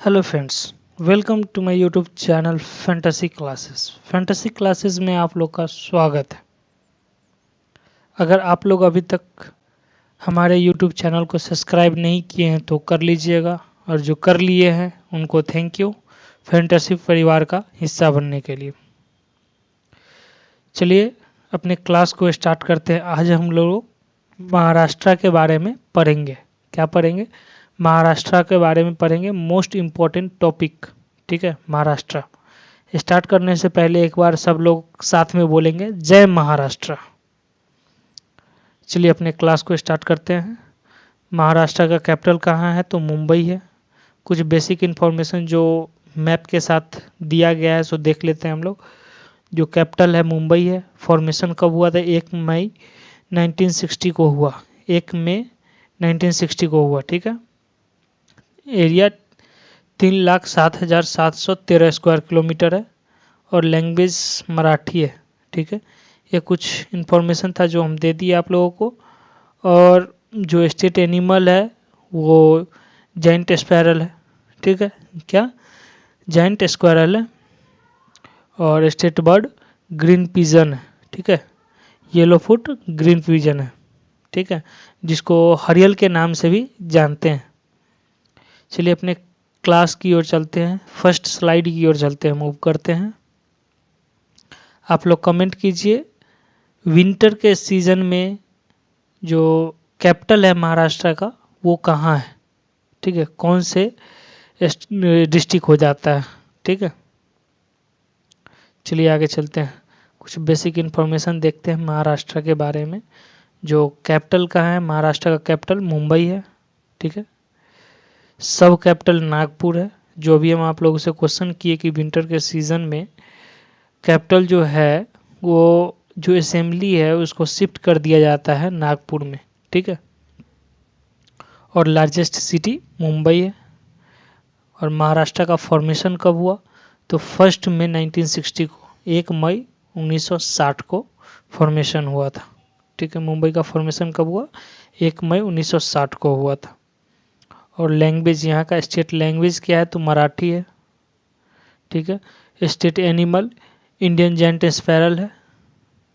Hello friends, welcome to my YouTube channel fantasy classes. Fantasy classes में आप लोग का स्वागत है। अगर आप लोग अभी तक हमारे यूट्यूब चैनल को सब्सक्राइब नहीं किए हैं तो कर लीजिएगा, और जो कर लिए हैं उनको थैंक यू फैंटेसी परिवार का हिस्सा बनने के लिए। चलिए अपने क्लास को स्टार्ट करते हैं। आज हम लोग महाराष्ट्र के बारे में पढ़ेंगे। क्या पढ़ेंगे? महाराष्ट्र के बारे में पढ़ेंगे, मोस्ट इम्पोर्टेंट टॉपिक। ठीक है, महाराष्ट्र। स्टार्ट करने से पहले एक बार सब लोग साथ में बोलेंगे जय महाराष्ट्र। चलिए अपने क्लास को स्टार्ट करते हैं। महाराष्ट्र का कैपिटल कहाँ है? तो मुंबई है। कुछ बेसिक इन्फॉर्मेशन जो मैप के साथ दिया गया है सो देख लेते हैं हम लोग। जो कैपिटल है मुंबई है। फॉर्मेशन कब हुआ था? 1 मई 1960 को हुआ। 1 मई 1960 को हुआ। ठीक है। एरिया 3,07,713 स्क्वायर किलोमीटर है और लैंग्वेज मराठी है। ठीक है, ये कुछ इन्फॉर्मेशन था जो हम दे दिए आप लोगों को। और जो स्टेट एनिमल है वो जायंट स्पैरल है। ठीक है, क्या? जायंट स्क्वायरल है। और स्टेट बर्ड ग्रीन पिजन है। ठीक है, येलो फुट ग्रीन पिजन है। ठीक है, जिसको हरियल के नाम से भी जानते हैं। चलिए अपने क्लास की ओर चलते हैं। फर्स्ट स्लाइड की ओर चलते हैं, मूव करते हैं। आप लोग कमेंट कीजिए, विंटर के सीजन में जो कैपिटल है महाराष्ट्र का वो कहाँ है? ठीक है, कौन से डिस्ट्रिक्ट हो जाता है? ठीक है, चलिए आगे चलते हैं। कुछ बेसिक इन्फॉर्मेशन देखते हैं महाराष्ट्र के बारे में। जो कैपिटल कहाँ है? महाराष्ट्र का कैपिटल मुंबई है। ठीक है, सब कैपिटल नागपुर है। जो भी हम आप लोगों से क्वेश्चन किए कि विंटर के सीजन में कैपिटल जो है वो जो असेंबली है उसको शिफ्ट कर दिया जाता है नागपुर में। ठीक है, और लार्जेस्ट सिटी मुंबई है। और महाराष्ट्र का फॉर्मेशन कब हुआ? तो 1 मई 1960 को, 1 मई 1960 को फॉर्मेशन हुआ था। ठीक है, मुंबई का फॉर्मेशन कब हुआ? 1 मई 1960 को हुआ था। और लैंग्वेज, यहाँ का स्टेट लैंग्वेज क्या है? तो मराठी है। ठीक है, state animal Indian giant spiral है।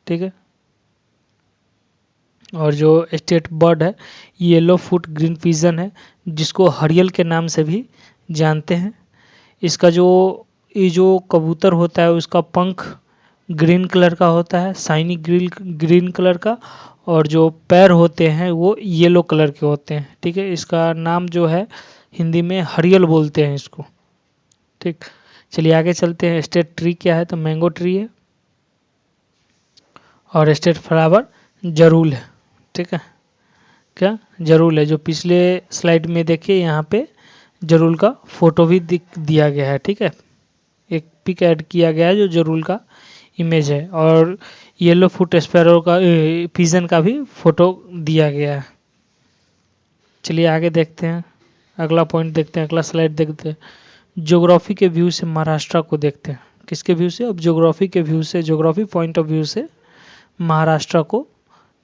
ठीक है, और जो स्टेट बर्ड है येलो फुट ग्रीन पिजन है, जिसको हरियल के नाम से भी जानते हैं। इसका जो ये जो कबूतर होता है उसका पंख ग्रीन कलर का होता है, शाइनी ग्रीन कलर का, और जो पैर होते हैं वो येलो कलर के होते हैं। ठीक है, इसका नाम जो है हिंदी में हरियल बोलते हैं इसको। ठीक, चलिए आगे चलते हैं। स्टेट ट्री क्या है? तो मैंगो ट्री है। और स्टेट फ्लावर जरूल है। ठीक है, क्या? जरूल है। जो पिछले स्लाइड में देखिए यहाँ पे जरूल का फोटो भी दिया गया है। ठीक है, एक पिक ऐड किया गया है जो जरूल का इमेज है। और येलो फुट स्पैरो का पिजन का भी फोटो दिया गया है। चलिए आगे देखते हैं, अगला पॉइंट देखते हैं, अगला स्लाइड देखते हैं। ज्योग्राफी के व्यू से महाराष्ट्र को देखते हैं। किसके व्यू से? अब ज्योग्राफी के व्यू से, ज्योग्राफी पॉइंट ऑफ व्यू से महाराष्ट्र को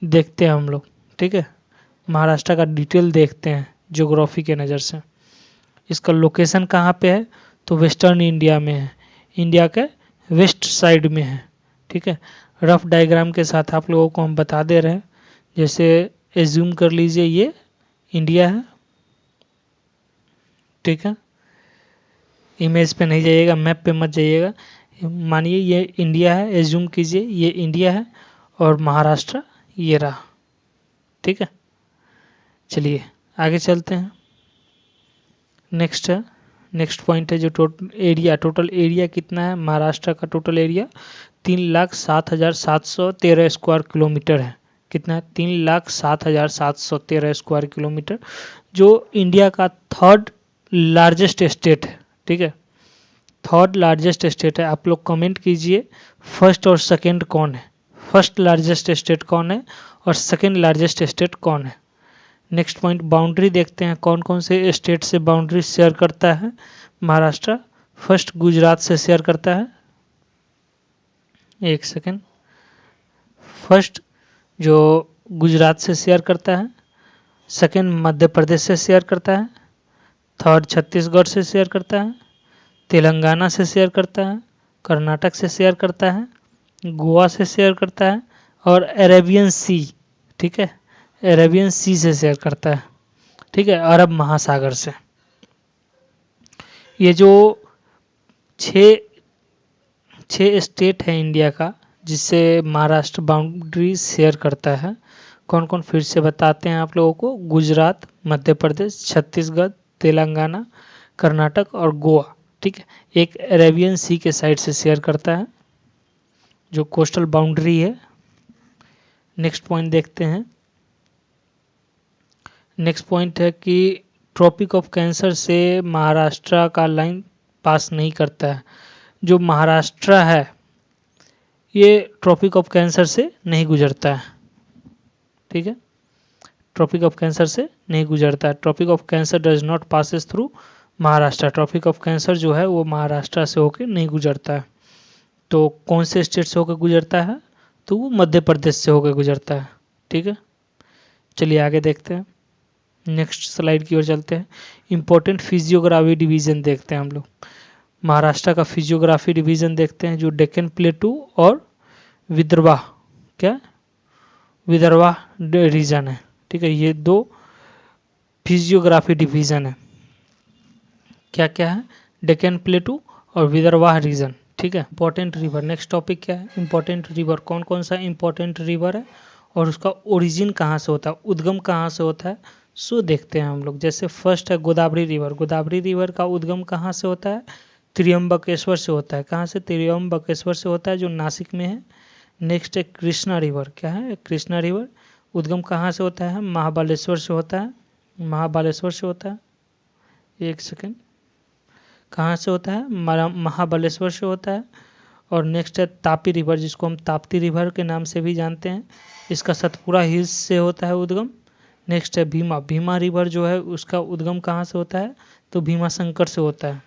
देखते हैं हम लोग। ठीक है, महाराष्ट्र का डिटेल देखते हैं ज्योग्राफी के नज़र से। इसका लोकेशन कहाँ पे है? तो वेस्टर्न इंडिया में है, इंडिया के वेस्ट साइड में है। ठीक है, रफ डायग्राम के साथ आप लोगों को हम बता दे रहे हैं। जैसे एज्यूम कर लीजिए ये इंडिया है। ठीक है, इमेज पे नहीं जाइएगा, मैप पे मत जाइएगा। मानिए ये इंडिया है, एज्यूम कीजिए ये इंडिया है और महाराष्ट्र ये रहा। ठीक है, चलिए आगे चलते हैं। नेक्स्ट पॉइंट है जो टोटल एरिया कितना है महाराष्ट्र का? टोटल एरिया 3,07,713 स्क्वायर किलोमीटर है। कितना है? 3,07,713 स्क्वायर किलोमीटर, जो इंडिया का थर्ड लार्जेस्ट स्टेट है। ठीक है, थर्ड लार्जेस्ट स्टेट है। आप लोग कमेंट कीजिए फर्स्ट और सेकंड कौन है? फर्स्ट लार्जेस्ट स्टेट कौन है और सेकंड लार्जेस्ट स्टेट कौन है? नेक्स्ट पॉइंट, बाउंड्री देखते हैं। कौन कौन से स्टेट से बाउंड्री शेयर करता है महाराष्ट्र? फर्स्ट गुजरात से शेयर करता है। एक सेकेंड, फर्स्ट जो गुजरात से शेयर करता है, सेकेंड मध्य प्रदेश से शेयर करता है, थर्ड छत्तीसगढ़ से शेयर करता है, तेलंगाना से शेयर करता है, कर्नाटक से शेयर करता है, गोवा से शेयर करता है और अरेबियन सी, ठीक है, अरेबियन सी से शेयर करता है, ठीक है, अरब महासागर से। ये जो छः स्टेट है इंडिया का जिससे महाराष्ट्र बाउंड्री शेयर करता है, कौन कौन फिर से बताते हैं आप लोगों को। गुजरात, मध्य प्रदेश, छत्तीसगढ़, तेलंगाना, कर्नाटक और गोवा, ठीक है। एक अरेबियन सी के साइड से शेयर करता है जो कोस्टल बाउंड्री है। नेक्स्ट पॉइंट देखते हैं। नेक्स्ट पॉइंट है कि ट्रॉपिक ऑफ कैंसर से महाराष्ट्र का लाइन पास नहीं करता है। जो महाराष्ट्र है ये ट्रॉपिक ऑफ कैंसर से नहीं गुजरता है, ठीक है, ट्रॉपिक ऑफ कैंसर से नहीं गुजरता है। Tropic of Cancer does not passes through Maharashtra. Tropic of Cancer जो है वो महाराष्ट्र से होकर नहीं गुजरता है। तो कौन से स्टेट से होकर गुजरता है, तो वो मध्य प्रदेश से होकर गुजरता है, ठीक है। चलिए आगे देखते हैं, नेक्स्ट स्लाइड की ओर चलते हैं। इंपॉर्टेंट फिजियोग्राफी डिवीजन देखते हैं हम लोग। महाराष्ट्र का फिजियोग्राफी डिवीजन देखते हैं जो डेक्कन प्लेटू और विदर्भा, क्या विदर्भा रीजन है, ठीक है। ये दो फिजियोग्राफी डिवीजन है, क्या क्या है, डेक्कन प्लेटू और विदर्भा रीजन, ठीक है। इंपॉर्टेंट रिवर, नेक्स्ट टॉपिक क्या है, इंपॉर्टेंट रिवर। कौन कौन सा इंपॉर्टेंट रिवर है और उसका ओरिजिन कहाँ से होता है, उद्गम कहाँ से होता है, सो देखते हैं हम लोग। जैसे फर्स्ट है गोदावरी रिवर। गोदावरी रिवर का उद्गम कहाँ से होता है, त्र्यंबकेश्वर से होता है। कहाँ से, त्र्यंबकेश्वर से होता है जो नासिक में है। नेक्स्ट है कृष्णा रिवर, क्या है, कृष्णा रिवर उद्गम कहाँ से होता है, महाबलेश्वर से होता है, महाबलेश्वर से होता है। एक सेकेंड, कहाँ से होता है, महाबलेश्वर से होता है। और नेक्स्ट है तापी रिवर जिसको हम ताप्ती रिवर के नाम से भी जानते हैं, इसका सतपुरा हिल्स से होता है उद्गम। नेक्स्ट है भीमा। भीमा रिवर जो है उसका उद्गम कहाँ से होता है, तो भीमा शंकर से होता है।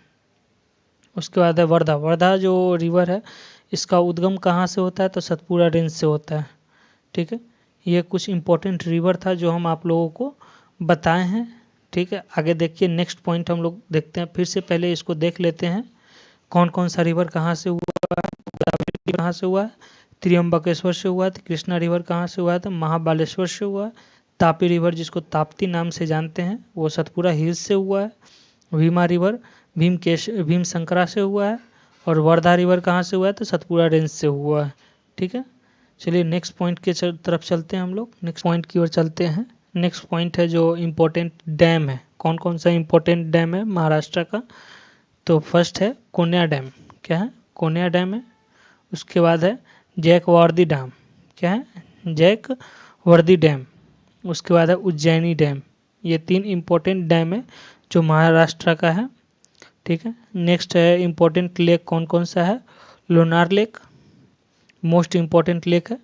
उसके बाद है वर्धा। वर्धा जो रिवर है इसका उद्गम कहाँ से होता है, तो सतपुरा रेंज से होता है, ठीक है। ये कुछ इंपॉर्टेंट रिवर था जो हम आप लोगों को बताए हैं, ठीक है। आगे देखिए, नेक्स्ट पॉइंट हम लोग देखते हैं। फिर से पहले इसको देख लेते हैं कौन कौन सा रिवर कहाँ से हुआ है। गोदावरी कहाँ से हुआ है, त्र्यंबकेश्वर से हुआ है। कृष्णा रिवर कहाँ से हुआ है, तो महाबलेश्वर से हुआ है। तापी रिवर जिसको ताप्ती नाम से जानते हैं वो सतपुरा हिल्स से हुआ है। भीमा रिवर भीम शंकरा से हुआ है। और वर्धा रिवर कहाँ से हुआ है, तो सतपुरा रेंज से हुआ है, ठीक है। चलिए नेक्स्ट पॉइंट के तरफ चलते हैं हम लोग, नेक्स्ट पॉइंट की ओर चलते हैं। नेक्स्ट पॉइंट है जो इम्पोर्टेंट डैम है। कौन कौन सा इम्पोर्टेंट डैम है महाराष्ट्र का, तो फर्स्ट है कोन्या डैम, क्या है, कोन्या डैम है। उसके बाद है जैकवर्दी डैम, क्या है, जैकवर्दी डैम। उसके बाद है उज्जैनी डैम। ये तीन इम्पोर्टेंट डैम है जो महाराष्ट्र का है, ठीक है। नेक्स्ट है इम्पोर्टेंट लेक, कौन कौन सा है, Lonar lake most important lake है,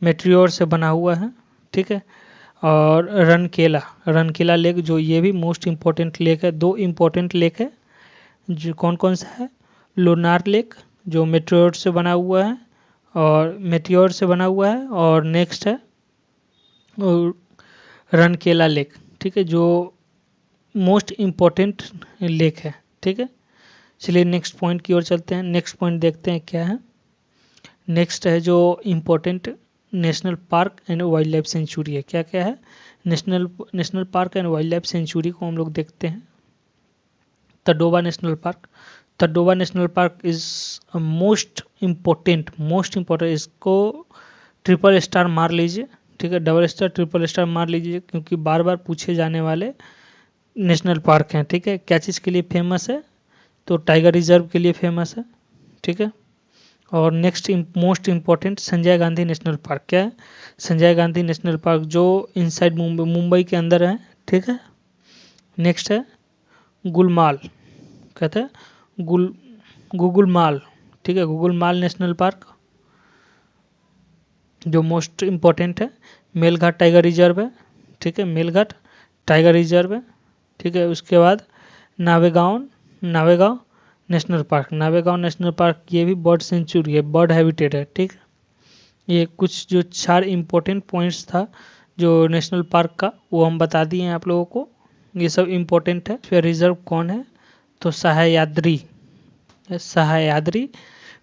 मेट्रियोर से बना हुआ है, ठीक है। और रनकेला लेक जो ये भी मोस्ट इम्पोर्टेंट लेक है। दो इम्पोर्टेंट लेक है जो कौन कौन सा है, लोनार लेक जो मेट्रियोर से बना हुआ है और नेक्स्ट है रनकेला लेक, ठीक है, जो मोस्ट इम्पोर्टेंट लेक है, ठीक है। चलिए नेक्स्ट पॉइंट की ओर चलते हैं। नेक्स्ट पॉइंट देखते हैं क्या है। नेक्स्ट है जो important national park and wild life sanctuary है, क्या क्या है, national park and wild life sanctuary को हम लोग देखते हैं। Tadoba national park. Tadoba national park is most important, इसको ट्रिपल स्टार मार लीजिए, ठीक है, डबल स्टार ट्रिपल स्टार मार लीजिए क्योंकि बार बार पूछे जाने वाले नेशनल पार्क हैं, ठीक है। क्या चीज़ के लिए फेमस है, तो टाइगर रिजर्व के लिए फेमस है, ठीक है। और next most important Sanjay Gandhi national park, क्या है, संजय गांधी नेशनल पार्क जो इनसाइड मुंबई के अंदर है, ठीक है। नेक्स्ट है गुलमाल, कहते हैं गुगुलमाल, ठीक है, गुगुलमाल नेशनल पार्क जो मोस्ट इम्पोर्टेंट है। मेलघाट टाइगर रिजर्व है, ठीक है, मेलघाट टाइगर रिजर्व है, ठीक है। उसके बाद नावेगांव नेशनल पार्क, ये भी बर्ड सेंचुरी है, बर्ड हैबिटेट है, ठीक। ये कुछ जो 4 इम्पोर्टेंट पॉइंट्स था जो नेशनल पार्क का वो हम बता दिए हैं आप लोगों को। ये सब इम्पोर्टेंट है। फिर रिजर्व कौन है, तो सह्याद्री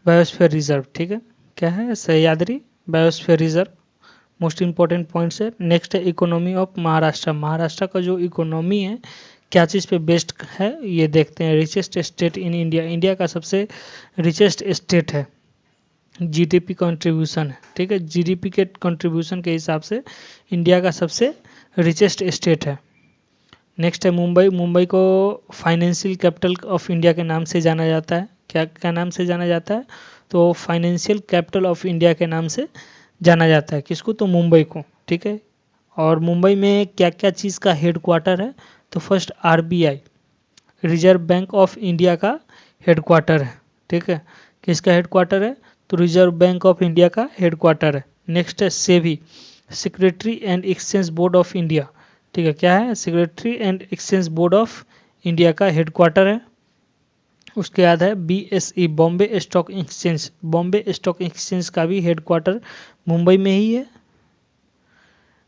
बायोस्फीयर रिजर्व, ठीक है, क्या है, Sahyadri biosphere reserve, most important points है। नेक्स्ट है इकोनॉमी ऑफ महाराष्ट्र। महाराष्ट्र का जो इकोनॉमी है क्या चीज़ पे बेस्ड है ये देखते हैं। Richest state in India, India का सबसे रिचेस्ट स्टेट है, जीडीपी कंट्रीब्यूशन है, ठीक है, जीडीपी के कंट्रीब्यूशन के हिसाब से इंडिया का सबसे रिचेस्ट स्टेट है। नेक्स्ट है मुंबई। मुंबई को फाइनेंशियल कैपिटल ऑफ इंडिया के नाम से जाना जाता है। क्या नाम से जाना जाता है, तो फाइनेंशियल कैपिटल ऑफ इंडिया के नाम से जाना जाता है। किसको, तो मुंबई को, ठीक है। और मुंबई में क्या क्या चीज़ का हेडक्वार्टर है, तो first RBI, reserve bank of India का हेडक्वार्टर है, ठीक है। किसका हेडक्वार्टर है, तो रिजर्व बैंक ऑफ इंडिया का हेडक्वार्टर है। नेक्स्ट है SEBI, security and exchange board of India, ठीक है, क्या है, security and exchange board of India का हेडक्वार्टर है। उसके बाद है BSE, Bombay stock exchange, Bombay stock exchange का भी हेडक्वार्टर मुंबई में ही है।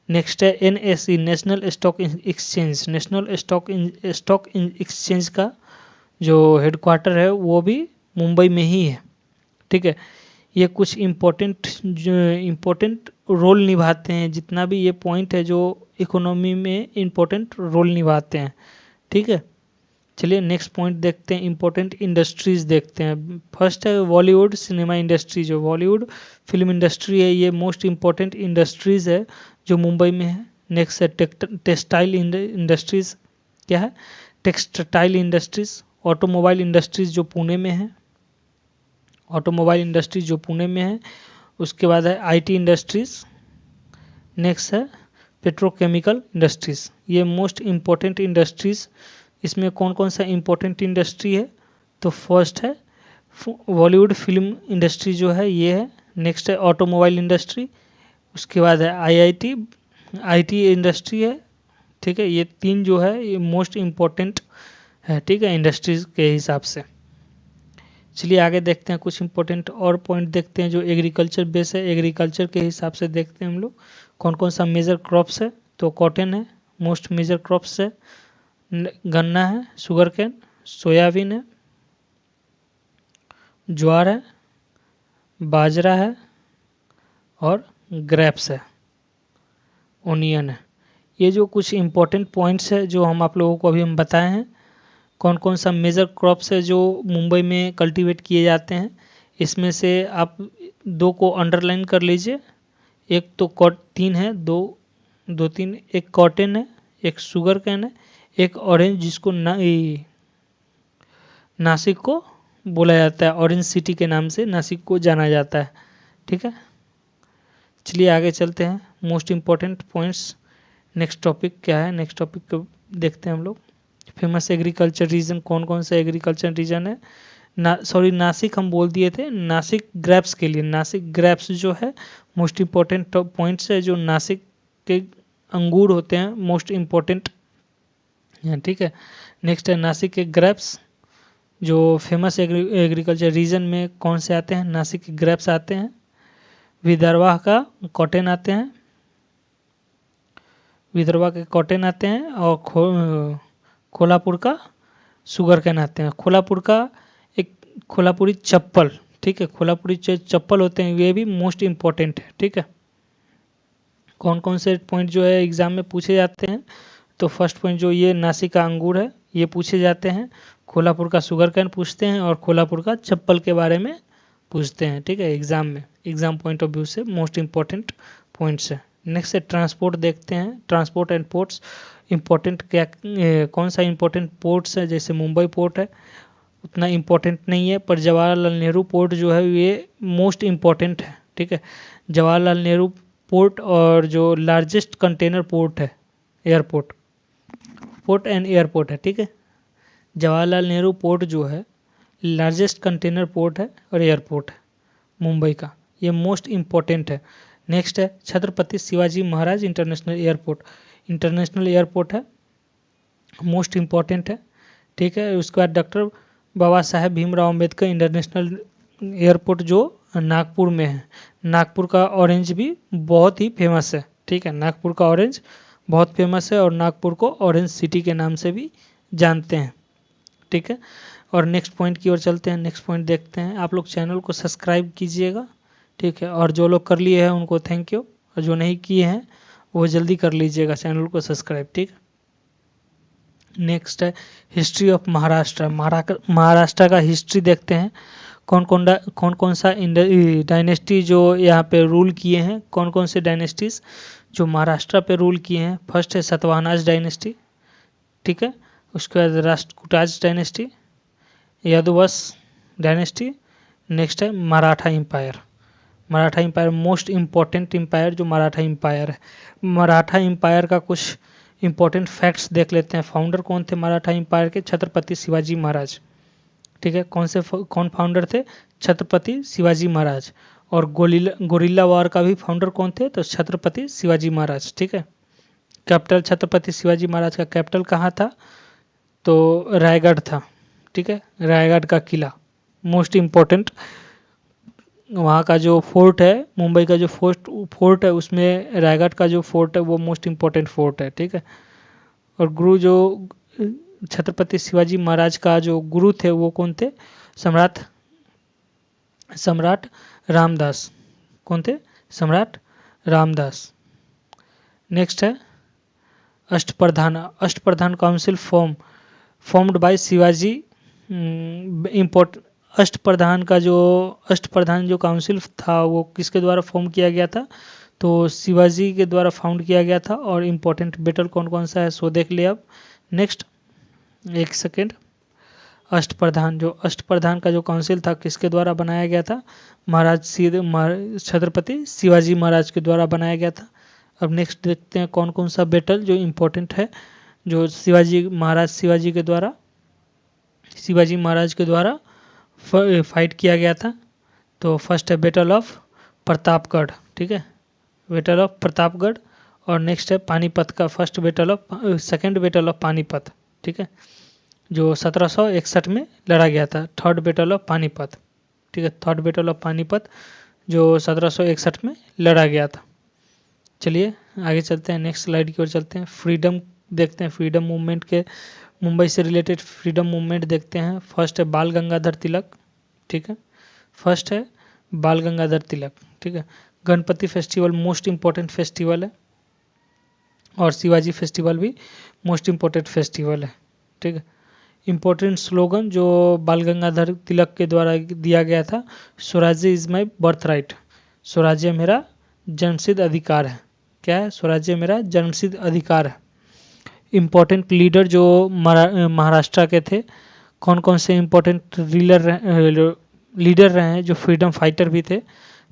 नेक्स्ट है NSE, national stock exchange, national stock exchange का जो हेडक्वार्टर है वो भी मुंबई में ही है, ठीक है। ये कुछ इम्पोर्टेंट रोल निभाते हैं, जितना भी ये पॉइंट है जो इकोनॉमी में इम्पोर्टेंट रोल निभाते हैं, ठीक है। चलिए नेक्स्ट पॉइंट देखते हैं, इम्पोर्टेंट इंडस्ट्रीज देखते हैं। फर्स्ट है बॉलीवुड सिनेमा इंडस्ट्री, जो बॉलीवुड फिल्म इंडस्ट्री है ये मोस्ट इम्पोर्टेंट इंडस्ट्रीज है जो मुंबई में है। नेक्स्ट है टेक्सटाइल इंडस्ट्रीज, क्या है, टेक्सटाइल इंडस्ट्रीज। ऑटोमोबाइल इंडस्ट्रीज जो पुणे में है, ऑटोमोबाइल इंडस्ट्रीज जो पुणे में है। उसके बाद है आईटी इंडस्ट्रीज। नेक्स्ट है पेट्रोकेमिकल इंडस्ट्रीज, ये मोस्ट इम्पोर्टेंट इंडस्ट्रीज। इसमें कौन कौन सा इम्पोर्टेंट इंडस्ट्री है, तो फर्स्ट है बॉलीवुड फिल्म इंडस्ट्री जो है ये है। नेक्स्ट है ऑटोमोबाइल इंडस्ट्री। उसके बाद है आईटी इंडस्ट्री है, ठीक है। ये तीन जो है ये मोस्ट इम्पोर्टेंट है, ठीक है, इंडस्ट्रीज के हिसाब से। चलिए आगे देखते हैं कुछ इंपॉर्टेंट और पॉइंट देखते हैं जो एग्रीकल्चर बेस है। एग्रीकल्चर के हिसाब से देखते हैं हम लोग कौन कौन सा मेजर क्रॉप्स है, तो कॉटन है, मोस्ट मेजर क्रॉप्स है। गन्ना है, शुगर कैन, सोयाबीन है, ज्वार है, बाजरा है और ग्रेप्स है, ओनियन है। ये जो कुछ इम्पोर्टेंट पॉइंट्स है जो हम आप लोगों को अभी हम बताए हैं, कौन कौन सा मेजर क्रॉप्स है जो मुंबई में कल्टीवेट किए जाते हैं। इसमें से आप दो को अंडरलाइन कर लीजिए। एक तो तीन है, दो तीन, एक कॉटन है, एक शुगर कैन है, एक ऑरेंज जिसको नासिक को बोला जाता है, ऑरेंज सिटी के नाम से नासिक को जाना जाता है, ठीक है। चलिए आगे चलते हैं, most important points. Next topic क्या है, नेक्स्ट टॉपिक को देखते हैं हम लोग। फेमस एग्रीकल्चर रीजन, कौन कौन सा एग्रीकल्चर रीजन है, नासिक हम बोल दिए थे, नासिक ग्रेप्स के लिए। नासिक ग्रेप्स जो है मोस्ट इम्पॉर्टेंट पॉइंट्स है, जो नासिक के अंगूर होते हैं मोस्ट इम्पॉर्टेंट, ठीक है। नेक्स्ट है नासिक के ग्रेप्स, जो फेमस एग्रीकल्चर रीजन में कौन से आते हैं, नासिक के ग्रेप्स आते हैं। विदर्भा का कॉटन आते हैं, विदर्भा के कॉटन आते हैं। और कोल्हापुर का शुगर कैन आते हैं। कोल्हापुर का एक कोल्हापुरी चप्पल, ठीक है, कोल्हापुरी चप्पल होते हैं, ये भी मोस्ट इम्पोर्टेंट है, ठीक है। कौन कौन से पॉइंट जो है एग्जाम में पूछे जाते हैं, तो फर्स्ट पॉइंट जो ये नासिक का अंगूर है ये पूछे जाते हैं, कोल्हापुर का शुगर कैन पूछते हैं और कोल्हापुर का चप्पल के बारे में पूछते हैं, ठीक है, एग्जाम में, एग्जाम पॉइंट ऑफ व्यू से मोस्ट इम्पोर्टेंट पॉइंट्स है। नेक्स्ट है ट्रांसपोर्ट देखते हैं, ट्रांसपोर्ट एंड पोर्ट्स। इम्पोर्टेंट क्या कौन सा इम्पोर्टेंट पोर्ट्स है, जैसे मुंबई पोर्ट है, उतना इम्पोर्टेंट नहीं है, पर जवाहरलाल नेहरू पोर्ट जो है ये मोस्ट इम्पोर्टेंट है, ठीक है। जवाहरलाल नेहरू पोर्ट और जो लार्जेस्ट कंटेनर पोर्ट है, एयरपोर्ट, पोर्ट एंड एयरपोर्ट है, ठीक है। जवाहरलाल नेहरू पोर्ट जो है लार्जेस्ट कंटेनर पोर्ट है और एयरपोर्ट है मुंबई का, ये मोस्ट इम्पोर्टेंट है। नेक्स्ट है Chhatrapati Shivaji Maharaj international airport, international airport है, मोस्ट इम्पोर्टेंट है, ठीक है। उसके बाद doctor Baba Saheb Bhimrao Ambedkar international airport जो नागपुर में है। नागपुर का ऑरेंज भी बहुत ही फेमस है, ठीक है, नागपुर का ऑरेंज बहुत फेमस है और नागपुर को ऑरेंज सिटी के नाम से भी जानते हैं। ठीक है, और नेक्स्ट पॉइंट की ओर चलते हैं। नेक्स्ट पॉइंट देखते हैं। आप लोग चैनल को सब्सक्राइब कीजिएगा, ठीक है, और जो लोग कर लिए हैं उनको थैंक यू, और जो नहीं किए हैं वो जल्दी कर लीजिएगा चैनल को सब्सक्राइब। ठीक है, नेक्स्ट है हिस्ट्री ऑफ महाराष्ट्र। महाराष्ट्र का हिस्ट्री देखते हैं। कौन कौन सा डायनेस्टी जो यहाँ पे रूल किए हैं, कौन कौन से डायनेस्टीज जो महाराष्ट्र पे रूल किए हैं। फर्स्ट है सातवाहनाज डायनेस्टी, ठीक है, उसके बाद Rashtrakutas dynasty, Yadavansh dynasty, next है Maratha empire. Maratha empire most important empire जो मराठा एम्पायर है। मराठा एम्पायर का कुछ इम्पोर्टेंट फैक्ट्स देख लेते हैं। फाउंडर कौन थे मराठा एम्पायर के? छत्रपति शिवाजी महाराज। ठीक है, कौन फाउंडर थे? छत्रपति शिवाजी महाराज। और गोरिल्ला वार का भी फाउंडर कौन थे? तो छत्रपति शिवाजी महाराज। ठीक है, कैपिटल छत्रपति शिवाजी महाराज का कैपिटल कहाँ था? तो रायगढ़ था। ठीक है, रायगढ़ का किला मोस्ट इम्पोर्टेंट। वहाँ का जो फोर्ट है, मुंबई का जो फोर्ट है, उसमें रायगढ़ का जो फोर्ट है वो मोस्ट इम्पोर्टेंट फोर्ट है। ठीक है, और गुरु जो छत्रपति शिवाजी महाराज का जो गुरु थे वो कौन थे? सम्राट रामदास। कौन थे? सम्राट रामदास। नेक्स्ट है अष्टप्रधान काउंसिल फॉर्म्ड बाय शिवाजी। अष्टप्रधान जो काउंसिल था वो किसके द्वारा फॉर्म किया गया था? तो शिवाजी के द्वारा फाउंड किया गया था। और इम्पोर्टेंट बैटल कौन कौन सा है सो देख लिया। अब नेक्स्ट, एक सेकेंड। अष्टप्रधान का जो काउंसिल था किसके द्वारा बनाया गया था? छत्रपति शिवाजी महाराज के द्वारा बनाया गया था। अब नेक्स्ट देखते हैं कौन कौन सा बैटल जो इम्पोर्टेंट है जो शिवाजी महाराज के द्वारा फाइट किया गया था। तो फर्स्ट है बैटल ऑफ प्रतापगढ़। ठीक है, बैटल ऑफ प्रतापगढ़। और नेक्स्ट है पानीपत का सेकेंड बैटल ऑफ पानीपत। ठीक है, जो 1761 में लड़ा गया था। Third battle of Panipat. ठीक है, थर्ड बैटल ऑफ पानीपत जो 1761 में लड़ा गया था। चलिए आगे चलते हैं, नेक्स्ट स्लाइड की ओर चलते हैं। फ्रीडम देखते हैं, फ्रीडम मूवमेंट के मुंबई से रिलेटेड फ्रीडम मूवमेंट देखते हैं। फर्स्ट है बाल गंगाधर तिलक। ठीक है, फर्स्ट है बाल गंगाधर तिलक। ठीक है, Ganpati festival most important festival है और शिवाजी फेस्टिवल भी मोस्ट इम्पोर्टेंट फेस्टिवल है। ठीक है, इम्पोर्टेंट स्लोगन जो बाल गंगाधर तिलक के द्वारा दिया गया था, स्वराज्य इज माई बर्थ राइट। स्वराज्य मेरा जन्मसिद्ध अधिकार है। क्या है? स्वराज्य मेरा जन्मसिद्ध अधिकार है। इम्पोर्टेंट लीडर जो महाराष्ट्र के थे, कौन कौन से इम्पोर्टेंट लीडर रहे हैं जो फ्रीडम फाइटर भी थे?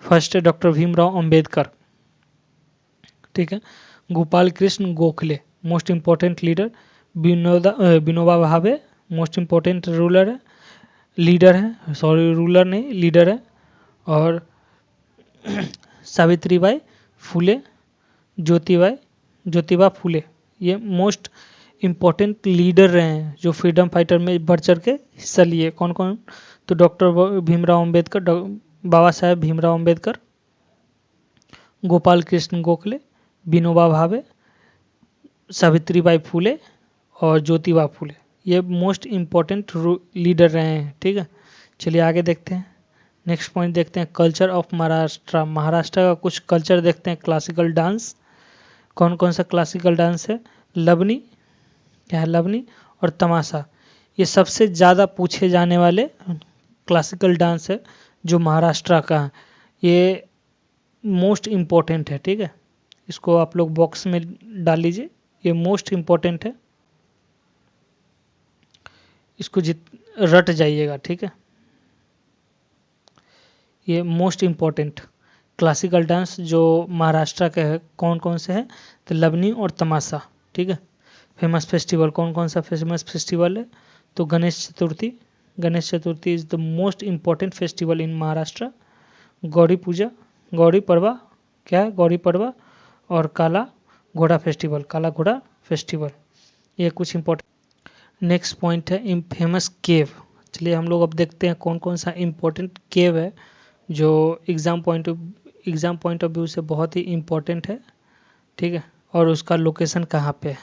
फर्स्ट है डॉक्टर भीमराव अंबेडकर। ठीक है, Gopal Krishna Gokhale most important leader. Vinoba Bhave most important ruler है। और सावित्रीबाई फुले, ज्योतिबा फुले, ये मोस्ट इम्पोर्टेंट लीडर रहे हैं जो फ्रीडम फाइटर में बढ़ चढ़ के हिस्सा लिए। कौन कौन? तो डॉक्टर भीमराव अंबेडकर, बाबा साहेब भीमराव अंबेडकर, गोपाल कृष्ण गोखले, विनोबा भावे, सावित्रीबाई फुले और ज्योतिबा फुले, ये मोस्ट इम्पोर्टेंट लीडर रहे हैं। ठीक है, चलिए आगे देखते हैं। नेक्स्ट पॉइंट देखते हैं कल्चर ऑफ महाराष्ट्र। महाराष्ट्र का कुछ कल्चर देखते हैं। क्लासिकल डांस, कौन कौन सा क्लासिकल डांस है? लवनी, क्या है? लवनी और तमाशा, ये सबसे ज़्यादा पूछे जाने वाले क्लासिकल डांस है जो महाराष्ट्र का है। ये मोस्ट इम्पोर्टेंट है। ठीक है, इसको आप लोग बॉक्स में डाल लीजिए, ये मोस्ट इम्पोर्टेंट है, इसको रट जाइएगा। ठीक है, ये मोस्ट इम्पोर्टेंट क्लासिकल डांस जो महाराष्ट्र के है कौन कौन से हैं? तो लवनी और तमाशा। ठीक है, फेमस फेस्टिवल, कौन कौन सा फेमस फेस्टिवल है? तो Ganesh Chaturthi is the most important festival in Maharashtra. Gauri Padwa, क्या है? गौरी पड़वा और काला घोड़ा फेस्टिवल, ये कुछ इम्पोर्टेंट। नेक्स्ट पॉइंट है फेमस केव। चलिए हम लोग अब देखते हैं कौन कौन सा इम्पोर्टेंट केव है जो एग्ज़ाम पॉइंट ऑफ व्यू से बहुत ही इम्पोर्टेंट है। ठीक है, और उसका लोकेशन कहाँ पे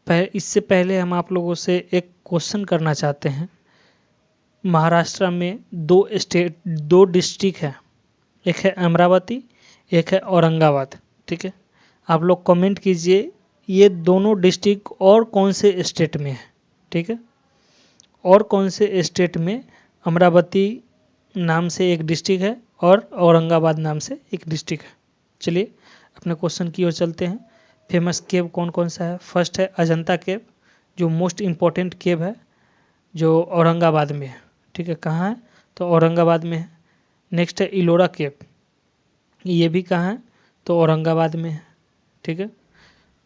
है। इससे पहले हम आप लोगों से एक क्वेश्चन करना चाहते हैं। महाराष्ट्र में दो डिस्ट्रिक्ट है, एक है अमरावती, एक है औरंगाबाद। ठीक है, आप लोग कमेंट कीजिए ये दोनों डिस्ट्रिक्ट और कौन से स्टेट में है। ठीक है, और कौन से स्टेट में अमरावती नाम से एक डिस्ट्रिक्ट है और औरंगाबाद नाम से एक डिस्ट्रिक्ट है। चलिए अपने क्वेश्चन की ओर चलते हैं। फेमस केव कौन कौन सा है। फर्स्ट है अजंता केव, जो मोस्ट इम्पोर्टेंट केव है, जो औरंगाबाद में है। ठीक है, कहाँ है तो औरंगाबाद में है। नेक्स्ट है इलोरा केव, ये भी कहाँ है तो औरंगाबाद में है। ठीक है,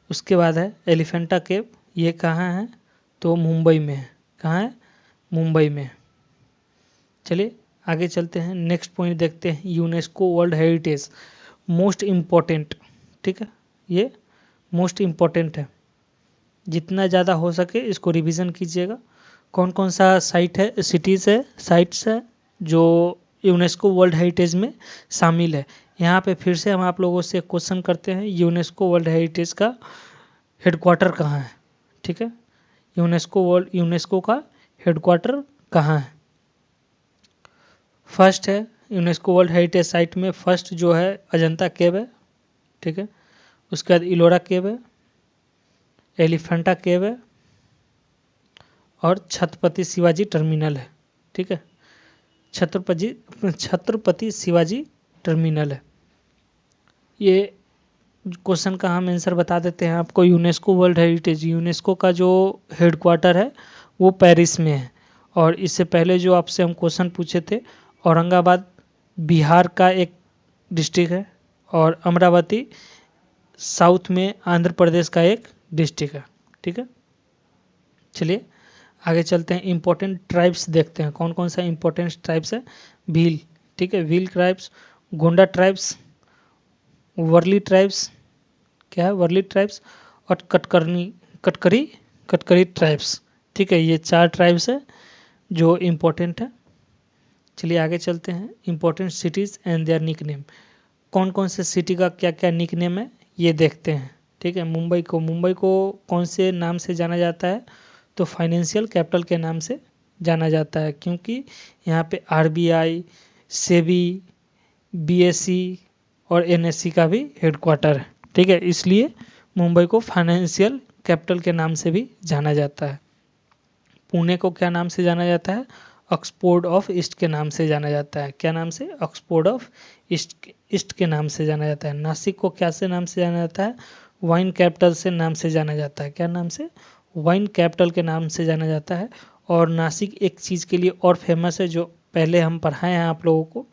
उसके बाद है एलिफेंटा केव, ये कहाँ है तो मुंबई में है। कहाँ है मुंबई में। चलिए आगे चलते हैं, नेक्स्ट पॉइंट देखते हैं। UNESCO world heritage most important. ठीक है, ये मोस्ट इम्पोर्टेंट है, जितना ज़्यादा हो सके इसको रिवीजन कीजिएगा। कौन कौन सा साइट है, सिटीज़ है, साइट्स है जो यूनेस्को वर्ल्ड हेरिटेज में शामिल है। यहाँ पे फिर से हम आप लोगों से क्वेश्चन करते हैं, यूनेस्को वर्ल्ड हेरिटेज का हेडक्वार्टर कहाँ है। ठीक है, यूनेस्को का हेडक्वार्टर कहाँ है। फर्स्ट है यूनेस्को वर्ल्ड हेरिटेज साइट में, फर्स्ट जो है अजंता केव है। ठीक है, उसके बाद इलोरा केव है, एलिफेंटा केव है और छत्रपति शिवाजी टर्मिनल है। ठीक है, छत्रपति शिवाजी टर्मिनल है। ये क्वेश्चन का हम आंसर बता देते हैं आपको। यूनेस्को वर्ल्ड हेरिटेज, यूनेस्को का जो हेडक्वार्टर है वो पेरिस में है। और इससे पहले जो आपसे हम क्वेश्चन पूछे थे, औरंगाबाद बिहार का एक डिस्ट्रिक्ट है और अमरावती साउथ में आंध्र प्रदेश का एक डिस्ट्रिक्ट है। ठीक है, चलिए आगे चलते हैं। इम्पोर्टेंट ट्राइब्स देखते हैं, कौन कौन सा इम्पोर्टेंट ट्राइब्स है। भील, ठीक है, Bhil tribes, Gonda tribes, Warli tribes, क्या है वर्ली ट्राइब्स, और कटकरी ट्राइब्स। ठीक है, ये 4 ट्राइब्स है जो इम्पोर्टेंट है। चलिए आगे चलते हैं। Important cities and their nickname, कौन कौन से सिटी का क्या क्या निकनेम है ये देखते हैं। ठीक है, मुंबई को कौन से नाम से जाना जाता है तो फाइनेंशियल कैपिटल के नाम से जाना जाता है, क्योंकि यहाँ पे आरबीआई, सेबी, बीएसई और एनएससी का भी हेडक्वार्टर है। ठीक है, इसलिए मुंबई को फाइनेंशियल कैपिटल के नाम से भी जाना जाता है। पुणे को क्या नाम से जाना जाता है, ऑक्सफोर्ड ऑफ ईस्ट के नाम से जाना जाता है। क्या नाम से, ऑक्सफोर्ड ऑफ ईस्ट के नाम से जाना जाता है। नासिक को क्या से नाम से जाना जाता है, वाइन कैपिटल से नाम से जाना जाता है। क्या नाम से, वाइन कैपिटल के नाम से जाना जाता है। और नासिक एक चीज़ के लिए और फेमस है, जो पहले हम पढ़ाए हैं आप लोगों को,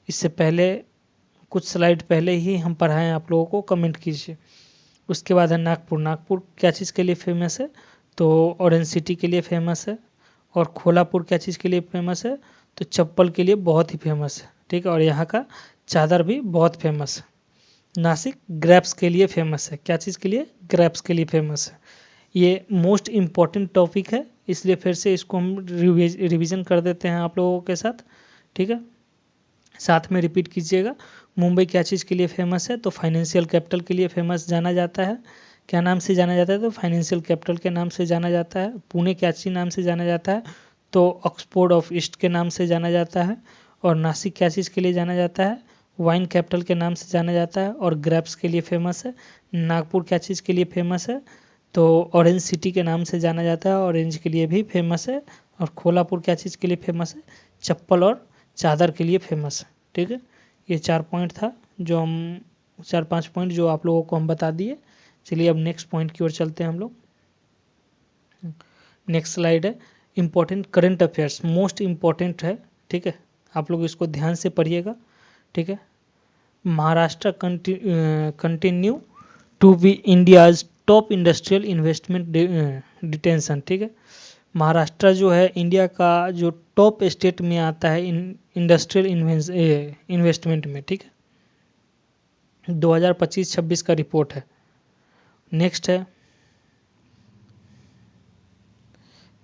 इससे पहले कुछ स्लाइड पहले ही हम पढ़ाए हैं आप लोगों को, कमेंट कीजिए। उसके बाद है नागपुर क्या चीज़ के लिए फेमस है तो ऑरेंज सिटी के लिए फेमस है। और खोलापुर क्या चीज़ के लिए फेमस है तो चप्पल के लिए बहुत ही फेमस है। ठीक है, और यहाँ का चादर भी बहुत फेमस है। नासिक ग्रेप्स के लिए फेमस है। क्या चीज़ के लिए, ग्रेप्स के लिए फेमस है। ये मोस्ट इम्पॉर्टेंट टॉपिक है, इसलिए फिर से इसको हम रिवीजन कर देते हैं आप लोगों के साथ। ठीक है, साथ में रिपीट कीजिएगा। मुंबई क्या चीज़ के लिए फेमस है तो फाइनेंशियल कैपिटल के लिए फेमस जाना जाता है। क्या नाम से जाना जाता है तो फाइनेंशियल कैपिटल के नाम से जाना जाता है। पुणे क्या चीज़ नाम से जाना जाता है तो ऑक्सफोर्ड ऑफ ईस्ट के नाम से जाना जाता है। और नासिक क्या चीज़ के लिए जाना जाता है, वाइन कैपिटल के नाम से जाना जाता है और ग्रेप्स के लिए फेमस है। नागपुर क्या चीज़ के लिए फेमस है तो ऑरेंज सिटी के नाम से जाना जाता है, ऑरेंज के लिए भी फेमस है। और खोलापुर क्या चीज़ के लिए फेमस है, चप्पल और चादर के लिए फेमस है। ठीक है, ये 4 पॉइंट था जो हम 4-5 पॉइंट जो आप लोगों को हम बता दिए। चलिए अब नेक्स्ट पॉइंट की ओर चलते हैं हम लोग। नेक्स्ट स्लाइड है important current affairs, most important है। ठीक है, आप लोग इसको ध्यान से पढ़िएगा। ठीक है, Maharashtra continue to be India's top industrial investment destination. ठीक है, महाराष्ट्र जो है इंडिया का जो टॉप स्टेट में आता है इंडस्ट्रियल इन्वेस्टमेंट में। ठीक है, 2025-26 का रिपोर्ट है। नेक्स्ट है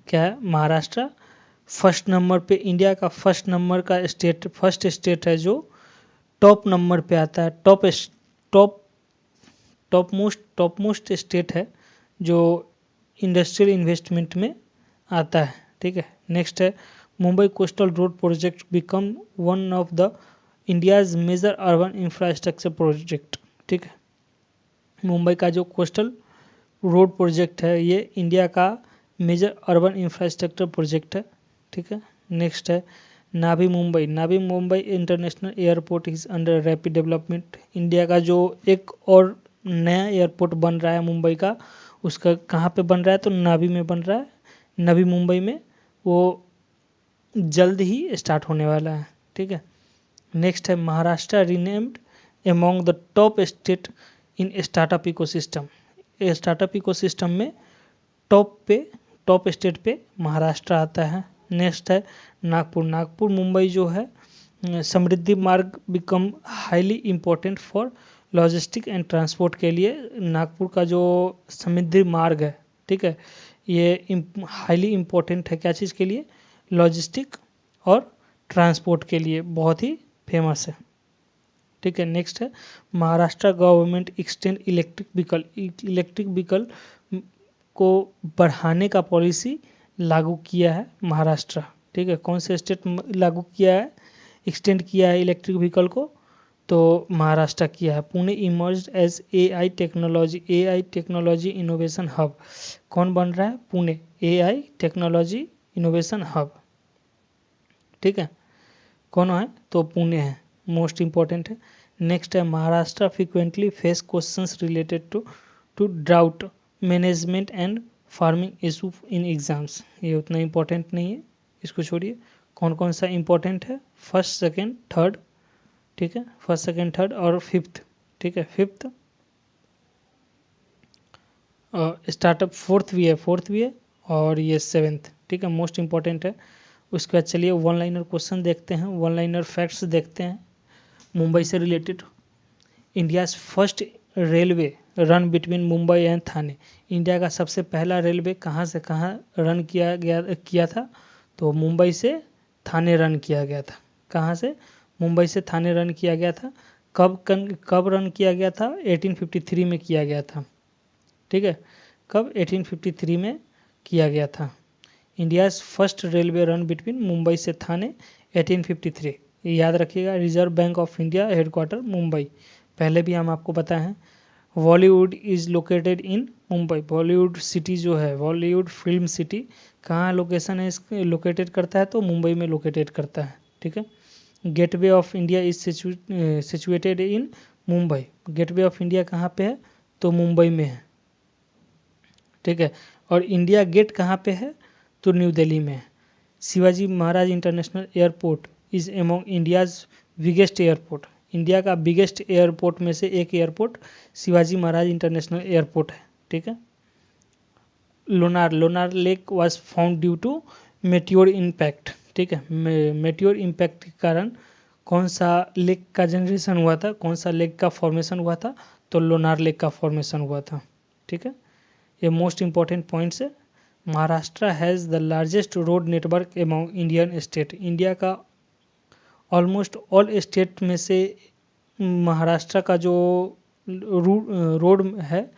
क्या है, महाराष्ट्र फर्स्ट नंबर पे, इंडिया का फर्स्ट नंबर का स्टेट, फर्स्ट स्टेट है जो टॉप नंबर पे आता है, टॉप टॉप मोस्ट स्टेट है जो इंडस्ट्रियल इन्वेस्टमेंट में आता है, ठीक है। नेक्स्ट है Mumbai coastal road project become one of the India's major urban infrastructure project, ठीक है। मुंबई का जो कोस्टल रोड प्रोजेक्ट है ये इंडिया का मेजर अर्बन इंफ्रास्ट्रक्चर प्रोजेक्ट है, ठीक है। नेक्स्ट है Navi Mumbai international airport is under rapid development. India का जो एक और नया एयरपोर्ट बन रहा है मुंबई का, उसका कहाँ पे बन रहा है तो नावी में बन रहा है, नवी मुंबई में, वो जल्द ही स्टार्ट होने वाला है, ठीक है। नेक्स्ट है Maharashtra renamed among the top state in startup ecosystem. Startup ecosystem में टॉप स्टेट पे महाराष्ट्र आता है। नेक्स्ट है नागपुर मुंबई जो है समृद्धि मार्ग become highly important for logistic and transport के लिए नागपुर का जो समृद्धि मार्ग है, ठीक है, ये हाईली इम्पोर्टेंट है क्या चीज़ के लिए, लॉजिस्टिक और ट्रांसपोर्ट के लिए बहुत ही फेमस है, ठीक है। नेक्स्ट है Maharashtra government extend electric vehicle को बढ़ाने का पॉलिसी लागू किया है महाराष्ट्र, ठीक है। कौन से स्टेट लागू किया है, एक्सटेंड किया है इलेक्ट्रिक व्हीकल को, तो महाराष्ट्र किया है। Pune emerged as AI technology innovation hub. कौन बन रहा है, Pune AI technology innovation hub, ठीक है। कौन है तो पुणे है, मोस्ट इम्पॉर्टेंट है। नेक्स्ट है Maharashtra frequently face questions related to drought management and farming issue in exams. ये उतना इम्पोर्टेंट नहीं है, इसको छोड़िए। कौन कौन सा इम्पोर्टेंट है, फर्स्ट सेकेंड थर्ड, ठीक है, फर्स्ट सेकेंड थर्ड और फिफ्थ, ठीक है। फिफ्थ स्टार्टअप फोर्थ भी है और ये सेवेंथ, ठीक है, मोस्ट इम्पॉर्टेंट है। उसके बाद चलिए वन लाइनर क्वेश्चन देखते हैं, वन लाइनर फैक्ट्स देखते हैं मुंबई से related. India's first railway run between Mumbai and Thane. India का सबसे पहला रेलवे कहाँ से कहाँ रन किया था, तो मुंबई से थाने रन किया गया था। कहाँ से, मुंबई से थाने रन किया गया था। कब रन किया गया था, 1853 में किया गया था, ठीक है। कब, 1853 में किया गया था। India's first railway run between Mumbai से थाने 1853, याद रखिएगा। Reserve bank of India headquarter Mumbai, पहले भी हम आपको बताए हैं। Bollywood is located in Mumbai. Bollywood city जो है, बॉलीवुड फिल्म सिटी कहाँ लोकेशन है, इसके लोकेटेड करता है तो मुंबई में लोकेटेड करता है, ठीक है। Gateway of India is situated in Mumbai. Gateway of India कहाँ पे है, तो मुंबई में है, ठीक है। और इंडिया गेट कहाँ पे है, तो न्यू दिल्ली में है। Shivaji Maharaj international airport is among India's biggest airport. India का बिगेस्ट एयरपोर्ट में से एक airport Shivaji Maharaj international airport है, ठीक है। Lonar lake was found due to meteor impact, ठीक है। मेटियोर इम्पैक्ट के कारण कौन सा लेक का जनरेशन हुआ था, कौन सा लेक का फॉर्मेशन हुआ था, तो लोनार लेक का फॉर्मेशन हुआ था, ठीक है। ये मोस्ट इम्पॉर्टेंट पॉइंट्स है। Maharashtra has the largest road network among Indian state. India का ऑलमोस्ट ऑल स्टेट में से महाराष्ट्र का जो रोड है,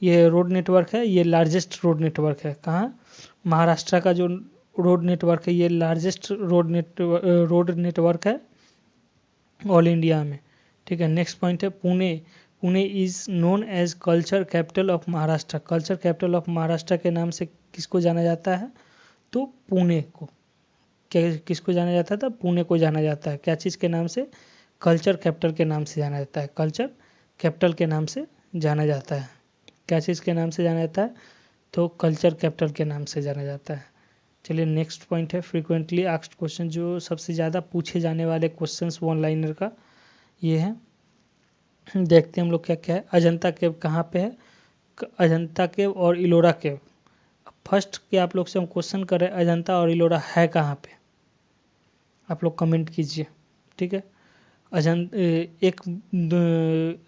ये रोड नेटवर्क है, ये लार्जेस्ट रोड नेटवर्क है। कहाँ, महाराष्ट्र का जो रोड नेटवर्क है ये लार्जेस्ट रोड नेटवर्क है ऑल इंडिया में, ठीक है। नेक्स्ट पॉइंट है Pune is known as culture capital of Maharashtra. Culture capital of Maharashtra के नाम से किसको जाना जाता है, तो पुणे को। किसको जाना जाता था, पुणे को जाना जाता है। क्या चीज़ के नाम से, कल्चर कैपिटल के नाम से जाना जाता है। कल्चर कैपिटल के नाम से जाना जाता है। क्या चीज़ के नाम से जाना जाता है, तो कल्चर कैपिटल के नाम से जाना जाता है। चलिए नेक्स्ट पॉइंट है फ्रीक्वेंटली आस्क्ड क्वेश्चन, जो सबसे ज़्यादा पूछे जाने वाले क्वेश्चंस वन लाइनर का ये है। देखते हैं हम लोग क्या क्या है। अजंता केव कहाँ पे है, अजंता केव और इलोरा केव। फर्स्ट के आप लोग से हम क्वेश्चन कर रहे हैं अजंता और इलोरा है कहाँ पे, आप लोग कमेंट कीजिए, ठीक है।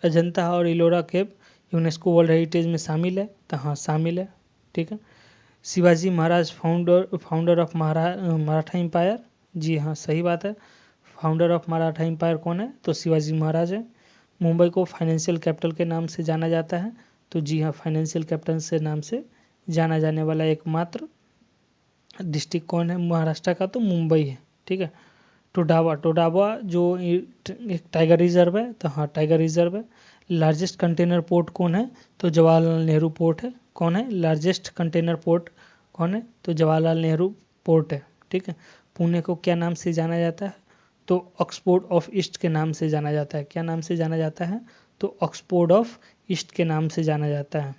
अजंता और इलोरा केव यूनेस्को वर्ल्ड हेरिटेज में शामिल है, तो हाँ शामिल है, ठीक है। Shivaji Maharaj founder of Maratha empire, जी हाँ सही बात है। फाउंडर ऑफ मराठा एम्पायर कौन है, तो शिवाजी महाराज है। मुंबई को फाइनेंशियल कैपिटल के नाम से जाना जाता है, तो जी हाँ, फाइनेंशियल कैपिटल से नाम से जाना जाने वाला एकमात्र डिस्ट्रिक्ट कौन है महाराष्ट्र का, तो मुंबई है। ठीक है। टोडावा जो एक टाइगर रिजर्व है, तो हाँ टाइगर रिजर्व है। लार्जेस्ट कंटेनर पोर्ट कौन है, तो जवाहरलाल नेहरू पोर्ट है। कौन है लार्जेस्ट कंटेनर पोर्ट, कौन है, तो जवाहरलाल नेहरू पोर्ट है। ठीक है। पुणे को क्या नाम से जाना जाता है, तो ऑक्सफोर्ड ऑफ ईस्ट के नाम से जाना जाता है। क्या नाम से जाना जाता है, तो ऑक्सफोर्ड ऑफ ईस्ट के नाम से जाना जाता है।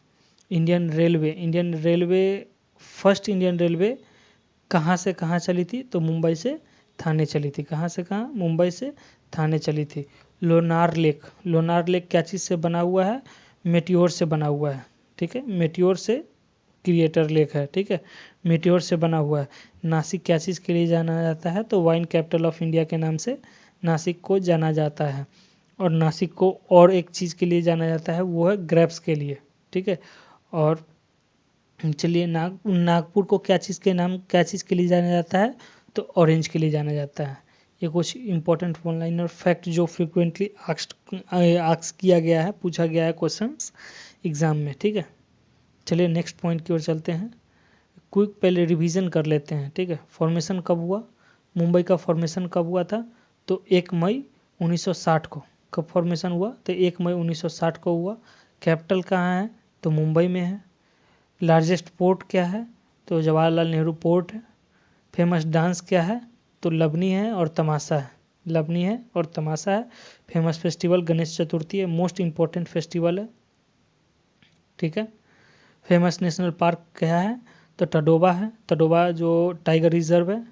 Indian railway first Indian railway कहाँ से कहाँ चली थी, तो मुंबई से थाने चली थी। कहाँ से कहाँ, मुंबई से थाने चली थी। लोनार लेक क्या चीज़ से बना हुआ है, मेटियोर से बना हुआ है। ठीक है, मेटियोर से क्रिएटर लेक है। ठीक है, मेटियोर से बना हुआ है। नासिक क्या चीज़ के लिए जाना जाता है, तो वाइन कैपिटल ऑफ इंडिया के नाम से नासिक को जाना जाता है। और नासिक को और एक चीज़ के लिए जाना जाता है, वो है ग्रेप्स के लिए। ठीक है। और चलिए नागपुर को क्या चीज़ के लिए जाना जाता है, तो ऑरेंज के लिए जाना जाता है। ये कुछ इंपॉर्टेंट वन लाइनर फैक्ट जो फ्रिक्वेंटली आस्क किया गया है, पूछा गया है क्वेश्चंस एग्जाम में। ठीक है। चलिए नेक्स्ट पॉइंट की ओर चलते हैं। क्विक पहले रिवीजन कर लेते हैं। ठीक है। फॉर्मेशन कब हुआ, मुंबई का फॉर्मेशन कब हुआ था, तो 1 मई 1960 को। कब फॉर्मेशन हुआ, तो 1 मई 1960 को हुआ। कैपिटल कहाँ है, तो मुंबई में है। लार्जेस्ट पोर्ट क्या है, तो जवाहरलाल नेहरू पोर्ट है। फेमस डांस क्या है, तो लवनी है और तमाशा है। लवनी है और तमाशा है। फेमस फेस्टिवल गणेश चतुर्थी है, मोस्ट इम्पोर्टेंट फेस्टिवल है। ठीक है। फेमस नेशनल पार्क क्या है, तो टडोबा है। टडोबा जो टाइगर रिजर्व है,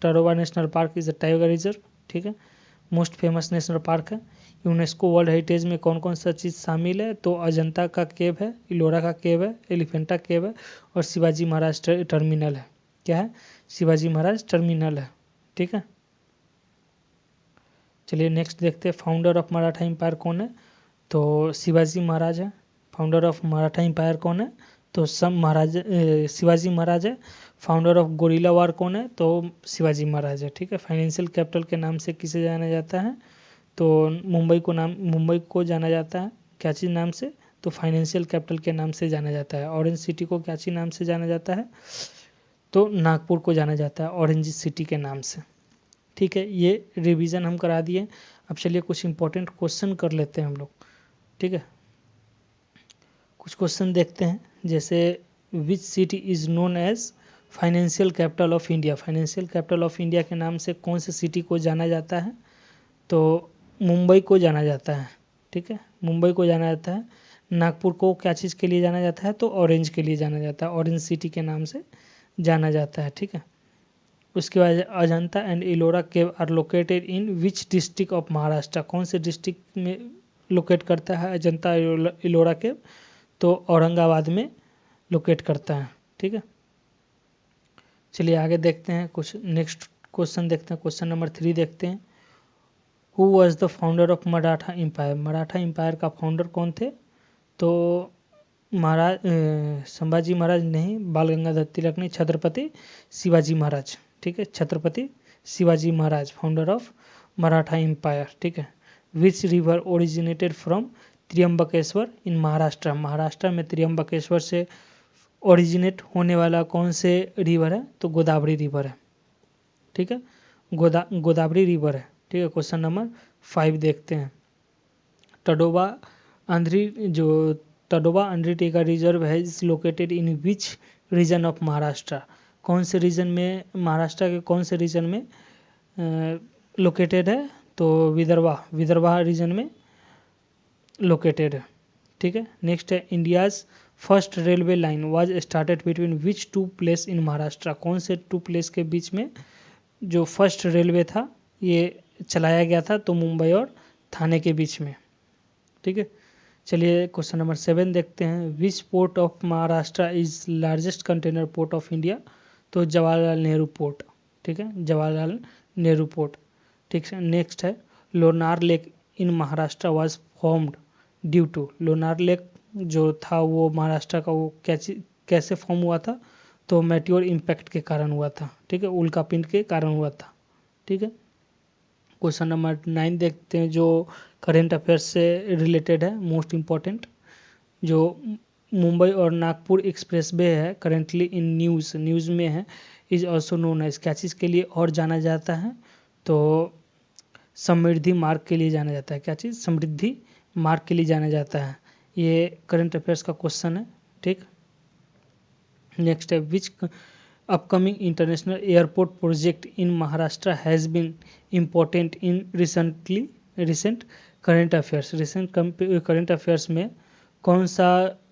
Tadoba national park is a tiger reserve. ठीक है, मोस्ट फेमस नेशनल पार्क है। यूनेस्को वर्ल्ड हेरिटेज में कौन कौन सा चीज़ शामिल है, तो अजंता का केव है, इलोरा का केव है, एलिफेंटा केव है, और शिवाजी महाराज टर्मिनल है। क्या है, शिवाजी महाराज टर्मिनल है। ठीक है। चलिए नेक्स्ट देखते हैं, फाउंडर ऑफ मराठा एम्पायर कौन है, तो शिवाजी महाराज है। फाउंडर ऑफ मराठा एम्पायर कौन है, तो शिवाजी महाराज है। फाउंडर ऑफ गोरिल्ला वार कौन है, तो शिवाजी महाराज है। ठीक है। फाइनेंशियल कैपिटल के नाम से किसे जाना जाता है, तो मुंबई को जाना जाता है क्या चीज़ नाम से, तो फाइनेंशियल कैपिटल के नाम से जाना जाता है। ऑरेंज सिटी को क्या चीज़ नाम से जाना जाता है, तो नागपुर को जाना जाता है ऑरेंज सिटी के नाम से। ठीक है, ये रिवीजन हम करा दिए। अब चलिए कुछ इंपॉर्टेंट क्वेश्चन कर लेते हैं हम लोग। ठीक है, कुछ क्वेश्चन देखते हैं, जैसे which city is known as financial capital of India. Financial capital of India के नाम से कौन से सिटी को जाना जाता है, तो मुंबई को जाना जाता है। ठीक है, मुंबई को जाना जाता है। नागपुर को क्या चीज़ के लिए जाना जाता है, तो ऑरेंज के लिए जाना जाता है, ऑरेंज सिटी के नाम से जाना जाता है। ठीक है, उसके बाद Ajanta and Ellora cave are located in which district of Maharashtra. कौन से डिस्ट्रिक्ट में लोकेट करता है अजंता इलोरा केव, तो औरंगाबाद में लोकेट करता है। ठीक है, चलिए आगे देखते हैं, कुछ नेक्स्ट क्वेश्चन देखते हैं। क्वेश्चन नंबर 3 देखते हैं। Who was the founder of Maratha empire. Maratha empire का फाउंडर कौन थे, तो महाराज संभाजी महाराज नहीं, बाल गंगाधर तिलक नहीं, छत्रपति शिवाजी महाराज। ठीक है, Chhatrapati Shivaji Maharaj founder of Maratha empire. ठीक है। Which river originated from Trimbakeshwar in Maharashtra. Maharashtra में त्र्यंबकेश्वर से ओरिजिनेट होने वाला कौन से रिवर है, तो गोदावरी रिवर है। ठीक है, गोदावरी रिवर है। ठीक है, क्वेश्चन नंबर 5 देखते हैं। टडोबा आंध्री टेका रिजर्व है is located in which region of Maharashtra. कौन से रीजन में, महाराष्ट्र के कौन से रीजन में लोकेटेड है, तो विदर्भा रीजन में लोकेटेड है। ठीक है, नेक्स्ट है India's first railway line was started between which two place in Maharashtra. कौन से 2 प्लेस के बीच में जो फर्स्ट रेलवे था ये चलाया गया था, तो मुंबई और थाने के बीच में। ठीक है, चलिए क्वेश्चन नंबर 7 देखते हैं। विच port of Maharashtra is largest container port of India, तो जवाहरलाल नेहरू पोर्ट। ठीक है, जवाहरलाल नेहरू पोर्ट। ठीक है, नेक्स्ट है Lonar lake in Maharashtra was formed due to. Lonar lake जो था वो महाराष्ट्र का, वो कैसे फॉर्म हुआ था, तो मेटियोर इम्पैक्ट के कारण हुआ था। ठीक है, उल्कापिंड के कारण हुआ था। ठीक है, क्वेश्चन नंबर 9 देखते हैं, जो करेंट अफेयर्स से रिलेटेड है, मोस्ट इम्पॉर्टेंट। जो मुंबई और नागपुर एक्सप्रेस वे है, करेंटली इन न्यूज़ में है, इज ऑल्सो नोन एज, क्या चीज़ के लिए और जाना जाता है? तो समृद्धि मार्ग के लिए जाना जाता है। क्या चीज़? समृद्धि मार्ग के लिए जाना जाता है। ये करंट अफेयर्स का क्वेश्चन है, ठीक। नेक्स्ट है, which upcoming international airport project in Maharashtra has been important in recent current affairs. Recent current affairs में कौन सा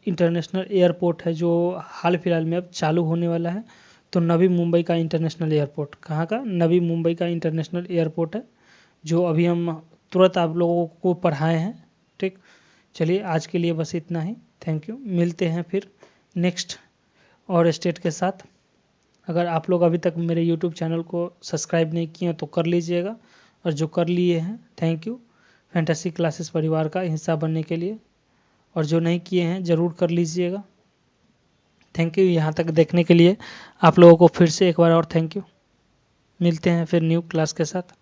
इंटरनेशनल एयरपोर्ट है जो हाल फिलहाल में अब चालू होने वाला है? तो नवी मुंबई का इंटरनेशनल एयरपोर्ट। कहाँ का? नवी मुंबई का इंटरनेशनल एयरपोर्ट है, जो अभी हम तुरंत आप लोगों को पढ़ाए हैं, ठीक। चलिए आज के लिए बस इतना ही। Thank you. मिलते हैं फिर नेक्स्ट और स्टेट के साथ। अगर आप लोग अभी तक मेरे यूट्यूब चैनल को सब्सक्राइब नहीं किए तो कर लीजिएगा, और जो कर लिए हैं थैंक यू फैंटेसी क्लासेस परिवार का हिस्सा बनने के लिए, और जो नहीं किए हैं ज़रूर कर लीजिएगा। थैंक यू यहाँ तक देखने के लिए। आप लोगों को फिर से एक बार और थैंक यू। मिलते हैं फिर न्यू क्लास के साथ।